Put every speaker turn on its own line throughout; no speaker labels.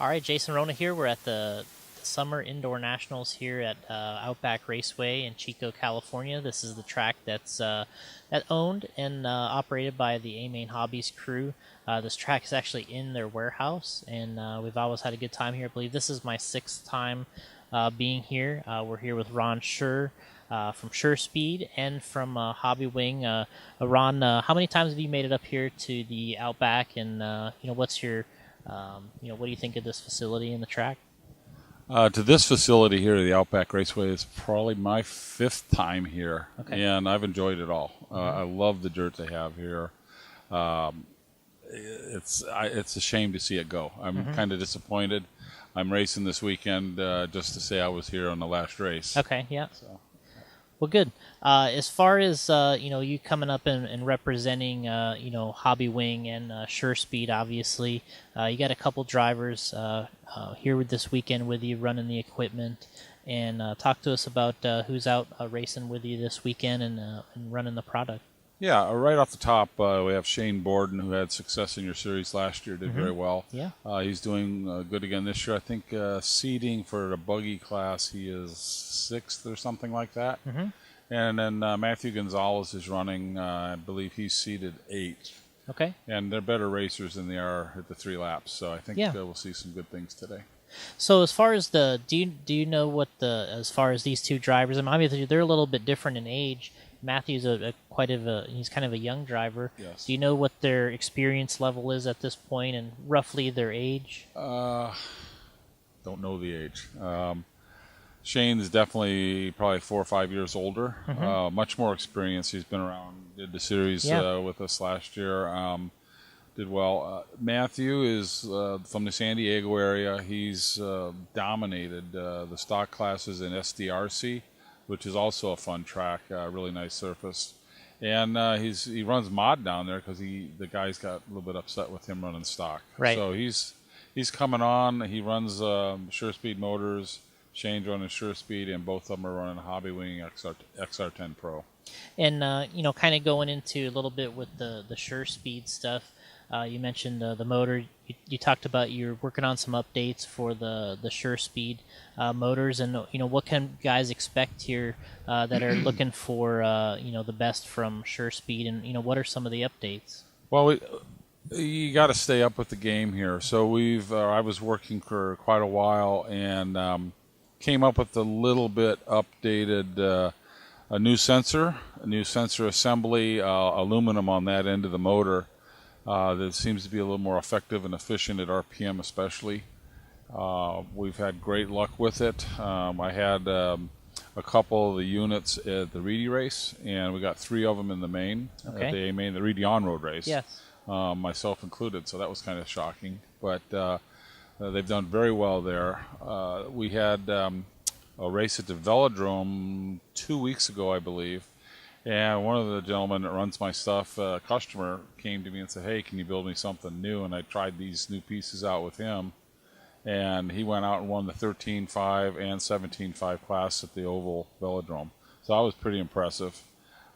All right, Jason Rona here. We're at the Summer Indoor Nationals here at Outback Raceway in Chico, California. This is the track that's owned and operated by the A-Main Hobbies crew. This track is actually in their warehouse, and we've always had a good time here. I believe this is my sixth time being here. We're here with Ron Schur from Sure Speed and from Hobby Wing. Ron, how many times have you made it up here to the Outback, and what's your what do you think of this facility and the track?
To this facility here, the Outback Raceway, is probably my fifth time here, and I've enjoyed it all. I love the dirt they have here. It's a shame to see it go. I'm kind of disappointed. I'm racing this weekend just to say I was here on the last race.
Okay, yeah. So. Well, good. As far as you coming up and representing Hobby Wing and Sure Speed, obviously, you got a couple drivers here with this weekend with you running the equipment, and talk to us about who's out racing with you this weekend and running the product.
Yeah, right off the top, we have Shane Borden, who had success in your series last year, did very well.
Yeah.
He's doing good again this year. I think seeding for the buggy class, he is sixth or something like that. And then Matthew Gonzalez is running, I believe he's seeded eighth.
Okay.
And they're better racers than they are at the 3 laps, so I think we'll see some good things today.
So as far as do you know what as far as these two drivers, I mean, obviously they're a little bit different in age. Matthew's he's kind of a young driver.
Yes.
Do you know what their experience level is at this point and roughly their age?
Don't know the age. Shane is definitely probably 4 or 5 years older. Much more experience. He's been around, did the series with us last year. Did well. Matthew is from the San Diego area. He's dominated the stock classes in SDRC, which is also a fun track, really nice surface. And he runs mod down there because the guys got a little bit upset with him running stock.
Right.
So he's coming on. He runs Sure Speed motors. Shane's running Sure Speed, and both of them are running Hobby Wing XR10 Pro.
And kind of going into a little bit with the Sure Speed stuff. You mentioned the motor. You talked about you're working on some updates for the Sure Speed motors, and what can guys expect here that are looking for the best from Sure Speed, and what are some of the updates?
Well, you got to stay up with the game here. So I was working for quite a while and came up with a little bit updated a new sensor assembly, aluminum on that end of the motor. That seems to be a little more effective and efficient at RPM especially. We've had great luck with it. I had a couple of the units at the Reedy race, and we got 3 of them in the main, at the A-Main, the Reedy on-road race, myself included, so that was kind of shocking. But they've done very well there. We had a race at the Velodrome 2 weeks ago, I believe. And one of the gentlemen that runs my stuff, a customer, came to me and said, "Hey, can you build me something new?" And I tried these new pieces out with him. And he went out and won the 13.5 and 17.5 class at the Oval Velodrome. So that was pretty impressive.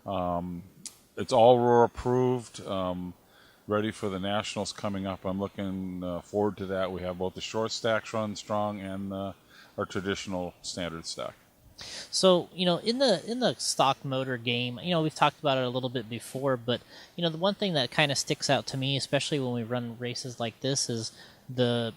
It's all Aurora approved, ready for the Nationals coming up. I'm looking forward to that. We have both the short stacks running strong and our traditional standard stack.
So, in the stock motor game, we've talked about it a little bit before, but, the one thing that kind of sticks out to me, especially when we run races like this, is the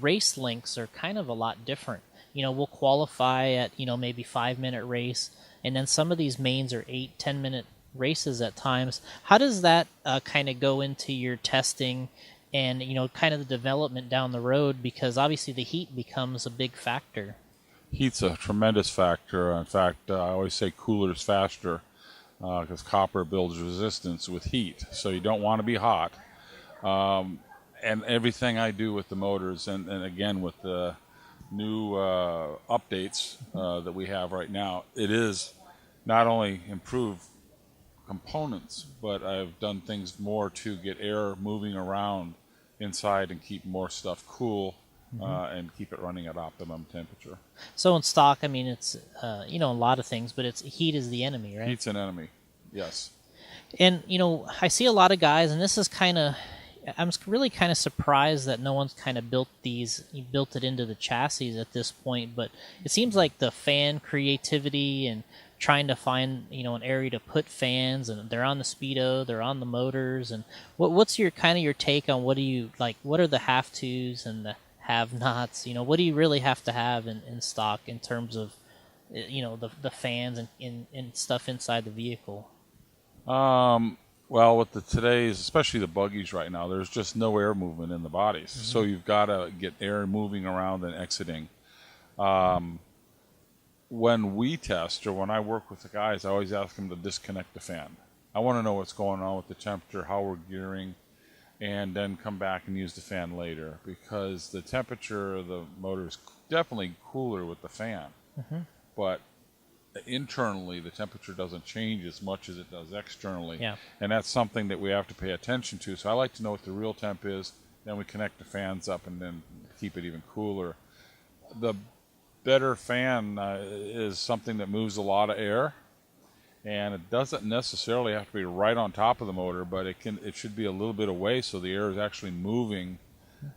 race lengths are kind of a lot different. We'll qualify at, maybe 5-minute race, and then some of these mains are 8-10-minute races at times. How does that kind of go into your testing and, kind of the development down the road? Because obviously the heat becomes a big factor.
Heat's a tremendous factor. In fact, I always say cooler's faster because copper builds resistance with heat. So you don't want to be hot. And everything I do with the motors, and again with the new updates that we have right now, it is not only improve components, but I've done things more to get air moving around inside and keep more stuff cool. And keep it running at optimum temperature.
So in stock, I mean, it's a lot of things, but heat is the enemy, right?
Heat's an enemy, yes.
And I see a lot of guys, and this is kind of I'm really kind of surprised that no one's kind of built it into the chassis at this point. But it seems like the fan creativity and trying to find an area to put fans, and they're on the speedo, they're on the motors, and what's your take on what do you like? What are the have tos and the have nots? What do you really have to have in stock in terms of the fans and stuff inside the vehicle?
Well, with today's, especially the buggies right now, there's just no air movement in the bodies. Mm-hmm. So you've got to get air moving around and exiting. When we test, or when I work with the guys, I always ask them to disconnect the fan. I want to know what's going on with the temperature, how we're gearing, and then come back and use the fan later, because the temperature of the motor is definitely cooler with the fan. Mm-hmm. But internally, the temperature doesn't change as much as it does externally.
Yeah.
And that's something that we have to pay attention to. So I like to know what the real temp is, then we connect the fans up and then keep it even cooler. The better fan is something that moves a lot of air, and it doesn't necessarily have to be right on top of the motor, but it should be a little bit away so the air is actually moving,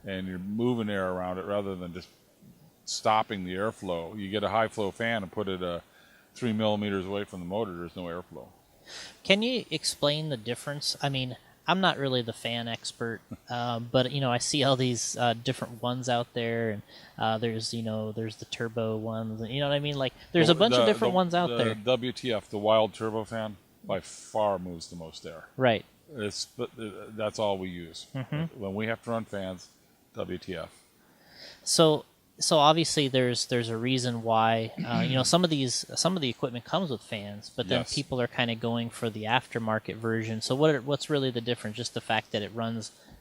and you're moving air around it rather than just stopping the airflow. You get a high flow fan and put it 3 millimeters away from the motor, there's no airflow.
Can you explain the difference? I mean, I'm not really the fan expert, but I see all these different ones out there, and there's the turbo ones, you know what I mean? Like there's a bunch of different ones out there.
WTF, the wild turbo fan, by far moves the most air.
Right.
That's all we use. Mm-hmm. When we have to run fans, WTF.
So obviously there's a reason why some of the equipment comes with fans, but then
yes.
people are kind of going for the aftermarket version. So what's really the difference? Just the fact that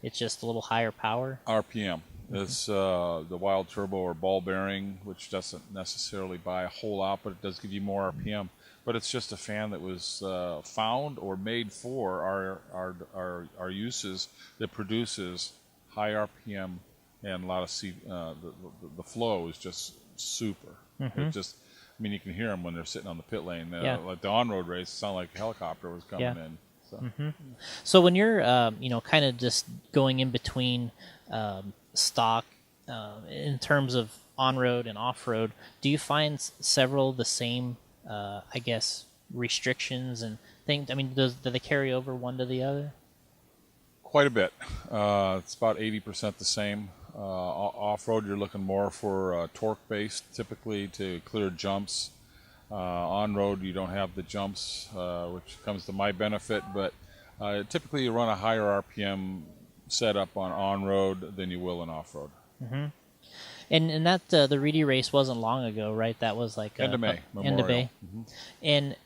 it's just a little higher power?
RPM. Mm-hmm. It's the wild turbo or ball bearing, which doesn't necessarily buy a whole lot, but it does give you more RPM. But it's just a fan that was found or made for our uses, that produces high RPM. And a lot of the flow is just super.
Mm-hmm.
It just, you can hear them when they're sitting on the pit lane. Like the on-road race, it sounded like a helicopter was coming in. So.
Mm-hmm. So when you're, kind of just going in between stock in terms of on-road and off-road, do you find several of the same, restrictions and things? I mean, do they carry over one to the other?
Quite a bit. It's about 80% the same. Off-road, you're looking more for torque-based, typically, to clear jumps. On-road, you don't have the jumps, which comes to my benefit, but typically you run a higher RPM setup on-road than you will in off-road.
Mm-hmm. And that the Reedy race wasn't long ago, right? That was like
end of May.
End of May.
Mm-hmm.
And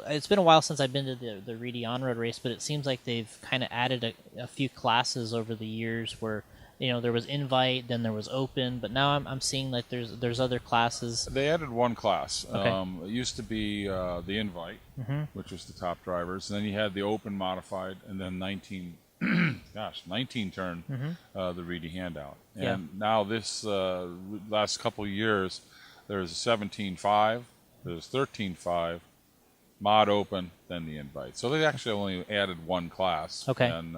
it's been a while since I've been to the Reedy on-road race, but it seems like they've kind of added a few classes over the years where there was invite, then there was open, but now I'm seeing like there's other classes.
They added one class.
Okay.
It used to be the invite,
mm-hmm.
which was the top drivers, and then you had the open modified, and then 19 turn,
mm-hmm.
The Reedy handout. And now this last couple of years, there's a 17.5, there's 13.5, mod open, then the invite. So they actually only added one class.
Okay.
And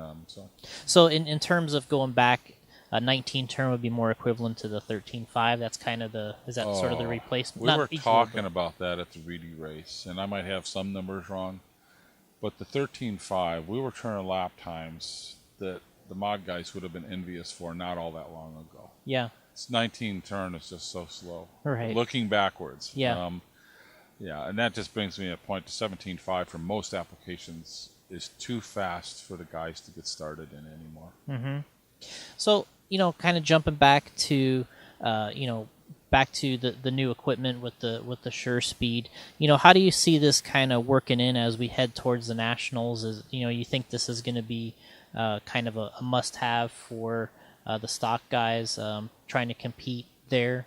so in terms of going back, 19 turn would be more equivalent to the 13.5. That's kind of sort of the replacement?
We were talking about that at the Reedy race, and I might have some numbers wrong. But the 13.5, we were turning lap times that the mod guys would have been envious for not all that long ago.
Yeah.
It's 19 turn is just so slow.
Right.
Looking backwards.
Yeah.
And that just brings me to a point to 17.5 for most applications is too fast for the guys to get started in anymore.
Mm-hmm. So, kind of jumping back to, the new equipment with the Sure Speed. How do you see this kind of working in as we head towards the Nationals? Is you think this is going to be kind of a must-have for the stock guys trying to compete there?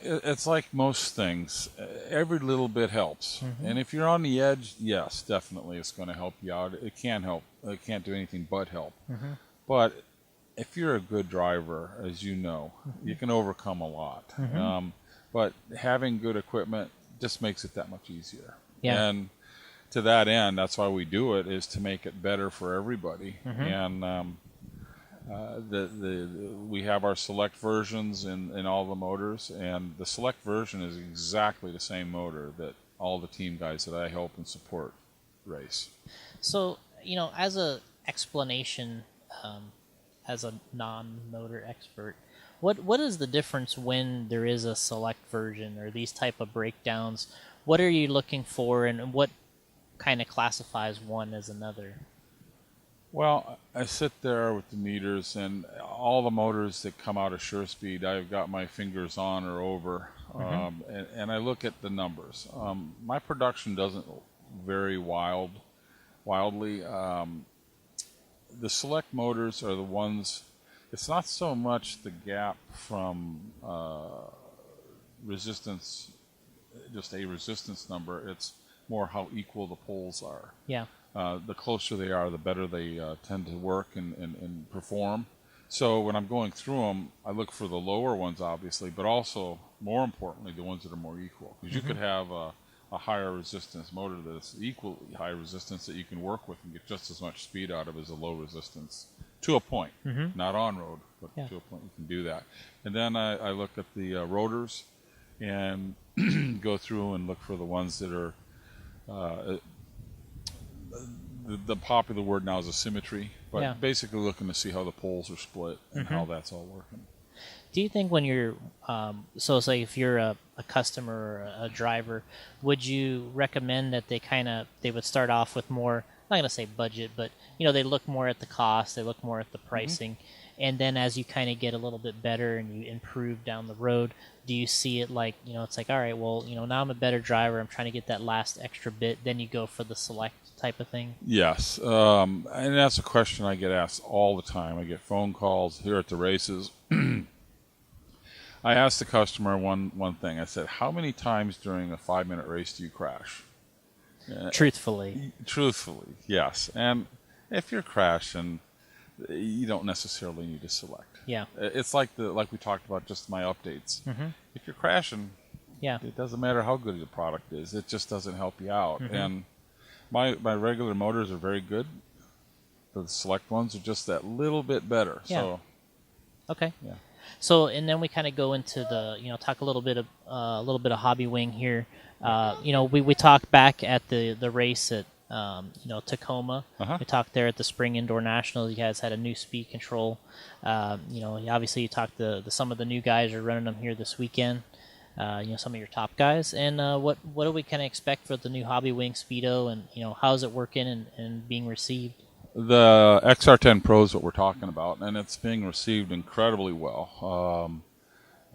It's like most things. Every little bit helps.
Mm-hmm.
And if you're on the edge, yes, definitely it's going to help you out. It can help. It can't do anything but help.
Mm-hmm.
But if you're a good driver, as you know, you can overcome a lot.
Mm-hmm.
But having good equipment just makes it that much easier.
Yeah.
And to that end, that's why we do it, is to make it better for everybody.
Mm-hmm.
And We have our select versions in all the motors, and the select version is exactly the same motor that all the team guys that I help and support race.
So, as a explanation, as a non-motor expert, what is the difference when there is a select version or these type of breakdowns? What are you looking for, and what kind of classifies one as another?
Well, I sit there with the meters, and all the motors that come out of SureSpeed, I've got my fingers on or over, and I look at the numbers. My production doesn't vary wildly. The select motors are the ones. It's not so much the gap from resistance, just a resistance number. It's more how equal the poles are.
Yeah.
The closer they are, the better they tend to work and perform. So when I'm going through them, I look for the lower ones, obviously, but also, more importantly, the ones that are more equal. Because you could have a higher resistance motor that's equally high resistance that you can work with and get just as much speed out of as a low resistance, to a point. Not on road, but to a point you can do that. And then I look at the rotors and go through and look for the ones that are the popular word now is asymmetry, but basically looking to see how the poles are split and how that's all working.
Do you think when you're, so say if you're a customer or a driver, would you recommend that they would start off with more, I'm not going to say budget, but, they look more at the cost, they look more at the pricing, and then as you kind of get a little bit better and you improve down the road, do you see it like, it's like, all right, well, now I'm a better driver, I'm trying to get that last extra bit, then you go for the select type of thing?
Yes, and that's a question I get asked all the time. I get phone calls here at the races. I asked the customer one thing. I said, how many times during a 5-minute race do you crash?
Truthfully,
yes. And if you're crashing, you don't necessarily need to select.
Yeah.
It's like we talked about just my updates. If you're crashing, it doesn't matter how good the product is. It just doesn't help you out. And my regular motors are very good. The select ones are just that little bit better.
Yeah.
So,
okay.
Yeah.
So, and then we kind of go into the, talk a little bit of hobby wing here. We talked back at the race at Tacoma. We talked there at the Spring Indoor Nationals. You guys had a new speed control. Obviously you talked some of the new guys are running them here this weekend. Some of your top guys, and what do we kind of expect for the new Hobby Wing Speedo, and how's it working and being received?
The XR10 Pro is what we're talking about, and it's being received incredibly well.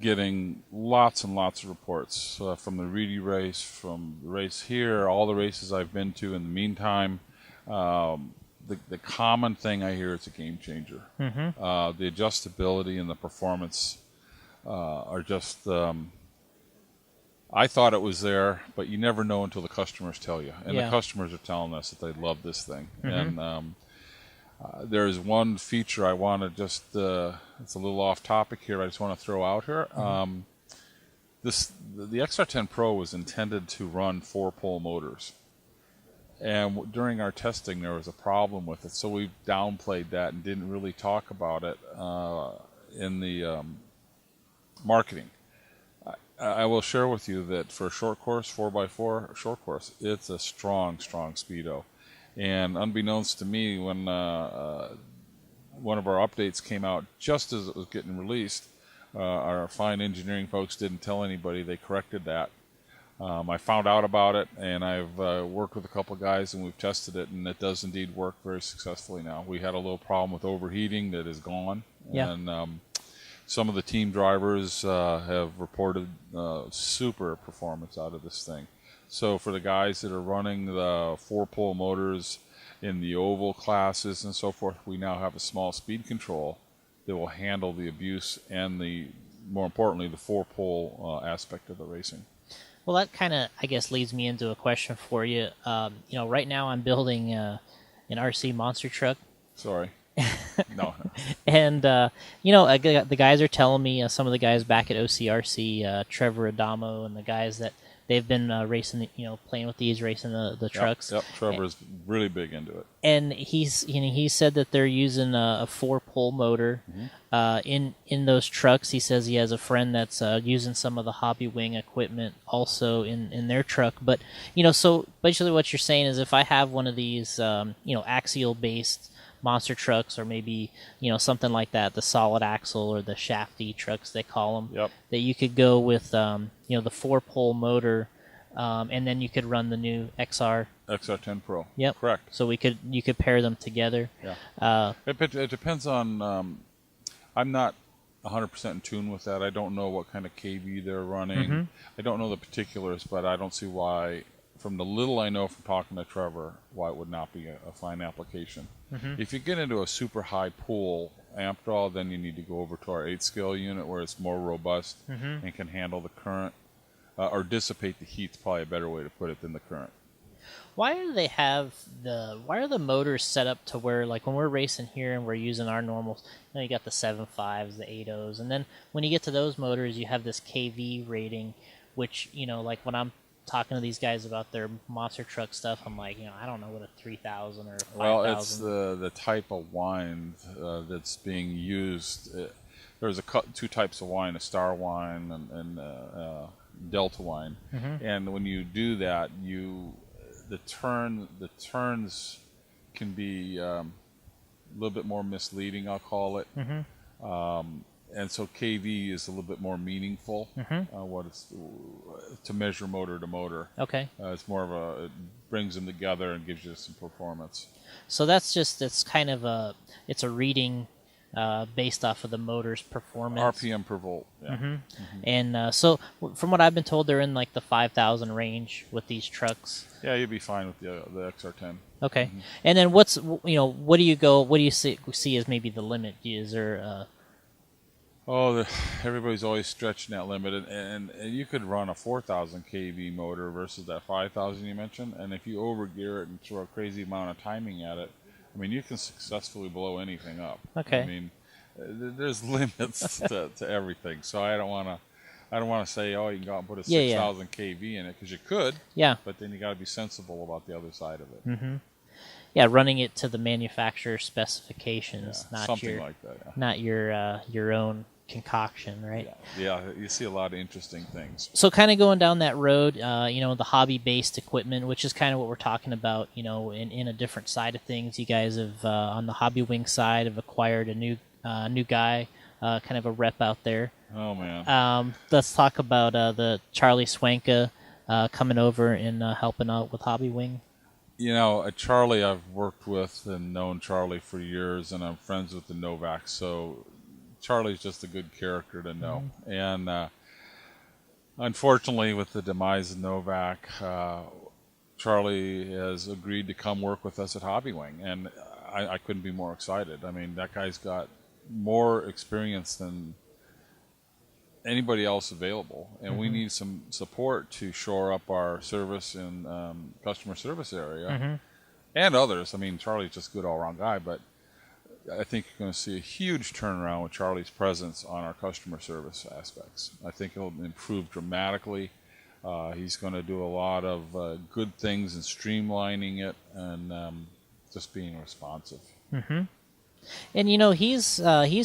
Getting lots and lots of reports from the Reedy race, from the race here, all the races I've been to in the meantime. The common thing I hear is a game changer. The adjustability and the performance are just... I thought it was there, but you never know until the customers tell you. And the customers are telling us that they love this thing. And there's one feature I want to just, it's a little off topic here, I just want to throw out here. The XR10 Pro was intended to run 4-pole motors. And during our testing, there was a problem with it. So we downplayed that and didn't really talk about it in the marketing. I will share with you that for a short course, 4x4 short course, it's a strong Speedo. And unbeknownst to me, when one of our updates came out just as it was getting released, our fine engineering folks didn't tell anybody. They corrected that. I found out about it, and I've worked with a couple of guys, and we've tested it, and it does indeed work very successfully now. We had a little problem with overheating that is gone. And some of the team drivers have reported super performance out of this thing. So for the guys that are running the 4-pole motors in the oval classes and so forth, we now have a small speed control that will handle the abuse and more importantly, the 4-pole aspect of the racing.
Well, that kind of, I guess, leads me into a question for you. Right now I'm building an RC monster truck.
Sorry. No.
And, the guys are telling me, some of the guys back at OCRC, Trevor Adamo, and the guys that they've been racing, playing with these, racing the trucks.
Yep. Trevor's really big into it.
And he said that they're using a 4-pole motor in those trucks. He says he has a friend that's using some of the Hobby Wing equipment also in their truck. But so basically what you're saying is if I have one of these axial based monster trucks, or maybe something like that, the solid axle or the shafty trucks they call them,
Yep.
that you could go with the 4-pole motor, and then you could run the new
XR10 Pro.
Yep.
Correct.
So you could pair them together.
Yeah. It depends on. I'm not 100% in tune with that. I don't know what kind of KV they're running. I don't know the particulars, but I don't see why, from the little I know from talking to Trevor, why it would not be a fine application. If you get into a super high pool amp draw, then you need to go over to our 8-scale unit where it's more robust and can handle the current or dissipate the heat's probably a better way to put it than the current.
Why are the motors set up to where, like, when we're racing here and we're using our normals, you got the 7.5s, the 8.0s, and then when you get to those motors, you have this KV rating, which, like when I'm talking to these guys about their monster truck stuff, I'm like, I don't know what a 3,000 or 5,000.
Well, it's the type of wind that's being used. There's two types of wine: a star wine and delta wine. And when you do that, the turns can be a little bit more misleading, I'll call it. And so KV is a little bit more meaningful. What it's to measure motor to motor.
Okay.
It's more of it brings them together and gives you some performance.
So it's kind of a reading based off of the motor's performance.
RPM per volt. Yeah.
And so from what I've been told, they're in like the 5,000 range with these trucks.
Yeah, you'd be fine with the XR10.
Okay. And then what do you see as maybe the limit? Is there
everybody's always stretching that limit, and you could run a 4,000 kV motor versus that 5,000 you mentioned, and if you overgear it and throw a crazy amount of timing at it, I mean, you can successfully blow anything up.
Okay.
I mean, there's limits to everything, so I don't want to say, you can go out and put a 6,000 kV in it, because you could.
Yeah.
But then you got to be sensible about the other side of it.
Yeah, running it to the manufacturer specifications, not
something like that.
Not your own concoction, right?
Yeah, you see a lot of interesting things.
So kind of going down that road, the hobby-based equipment, which is kind of what we're talking about, in a different side of things. You guys have, on the Hobby Wing side, have acquired a new guy, kind of a rep out there.
Oh, man.
Let's talk about the Charlie Swanka coming over and helping out with Hobby Wing.
Charlie I've worked with and known Charlie for years, and I'm friends with the Novaks, so Charlie's just a good character to know. And unfortunately, with the demise of Novak, Charlie has agreed to come work with us at Hobby Wing, and I couldn't be more excited. I mean, that guy's got more experience than anybody else available, and we need some support to shore up our service and customer service area, and others. I mean, Charlie's just a good all-around guy, but I think you're going to see a huge turnaround with Charlie's presence on our customer service aspects. I think it'll improve dramatically. He's going to do a lot of good things in streamlining it and just being responsive.
And he's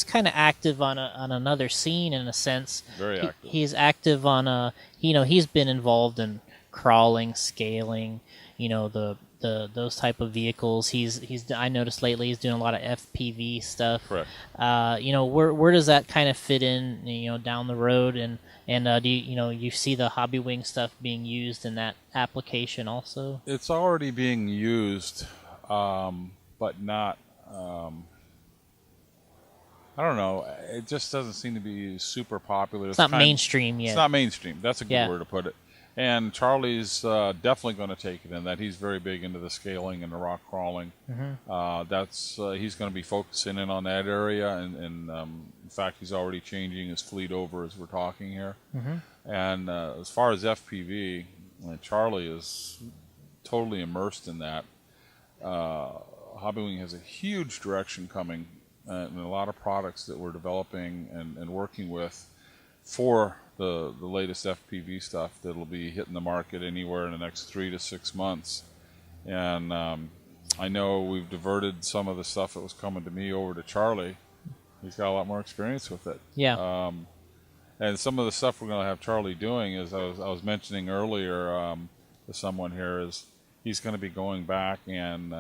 kind of active on another scene in a sense.
Very active.
He's active on he's been involved in crawling, scaling, those type of vehicles. I noticed lately he's doing a lot of FPV stuff.
Correct.
Where does that kind of fit in, down the road, and do you see the Hobby Wing stuff being used in that application also?
It's already being used, but not. I don't know. It just doesn't seem to be super popular.
It's not mainstream yet.
It's not mainstream. That's a good word to put it. And Charlie's definitely going to take it in that. He's very big into the scaling and the rock crawling. He's going to be focusing in on that area, and in fact, he's already changing his fleet over as we're talking here. And as far as FPV, Charlie is totally immersed in that. Hobby Wing has a huge direction coming, and a lot of products that we're developing and working with for the latest FPV stuff that'll be hitting the market anywhere in the next 3 to 6 months. And I know we've diverted some of the stuff that was coming to me over to Charlie. He's got a lot more experience with it.
Yeah.
And some of the stuff we're going to have Charlie doing is I was mentioning earlier to someone here is he's going to be going back and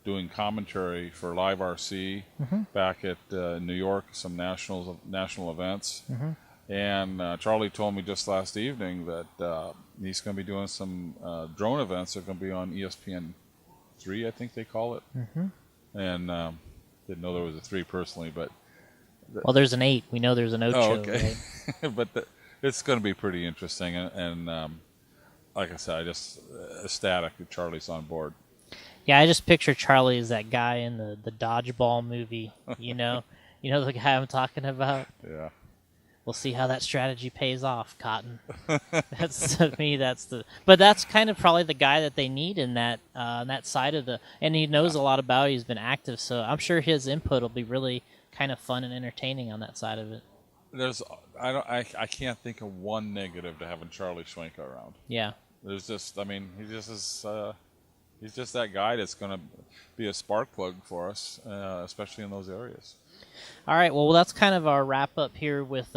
doing commentary for Live RC back at New York, some national events. And Charlie told me just last evening that he's going to be doing some drone events that are going to be on ESPN3, I think they call it. And didn't know there was a 3 personally, but
Well, there's an 8. We know there's an Ocho.
oh, okay.
Right?
But it's going to be pretty interesting, and like I said, I just ecstatic that Charlie's on board.
Yeah, I just picture Charlie as that guy in the dodgeball movie. You know the guy I'm talking about.
Yeah.
We'll see how that strategy pays off, Cotton. That's to me. But that's kind of probably the guy that they need in that side of the. And he knows a lot about it. He's been active, so I'm sure his input will be really kind of fun and entertaining on that side of it.
I can't think of one negative to having Charlie Schwenka around.
Yeah.
There's just, I mean, he's just that guy that's going to be a spark plug for us, especially in those areas.
All right, well, that's kind of our wrap up here with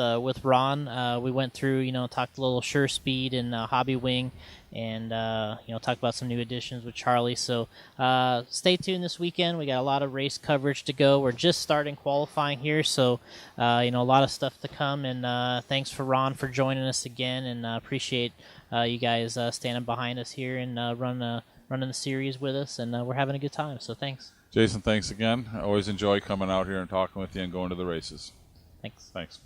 Ron. We went through, talked a little Sure Speed and Hobby Wing, and talked about some new additions with Charlie. So stay tuned this weekend. We got a lot of race coverage to go. We're just starting qualifying here, so a lot of stuff to come. And thanks for Ron for joining us again, and appreciate you guys standing behind us here and running the series with us. And we're having a good time. So thanks.
Jason, thanks again. I always enjoy coming out here and talking with you and going to the races.
Thanks.
Thanks.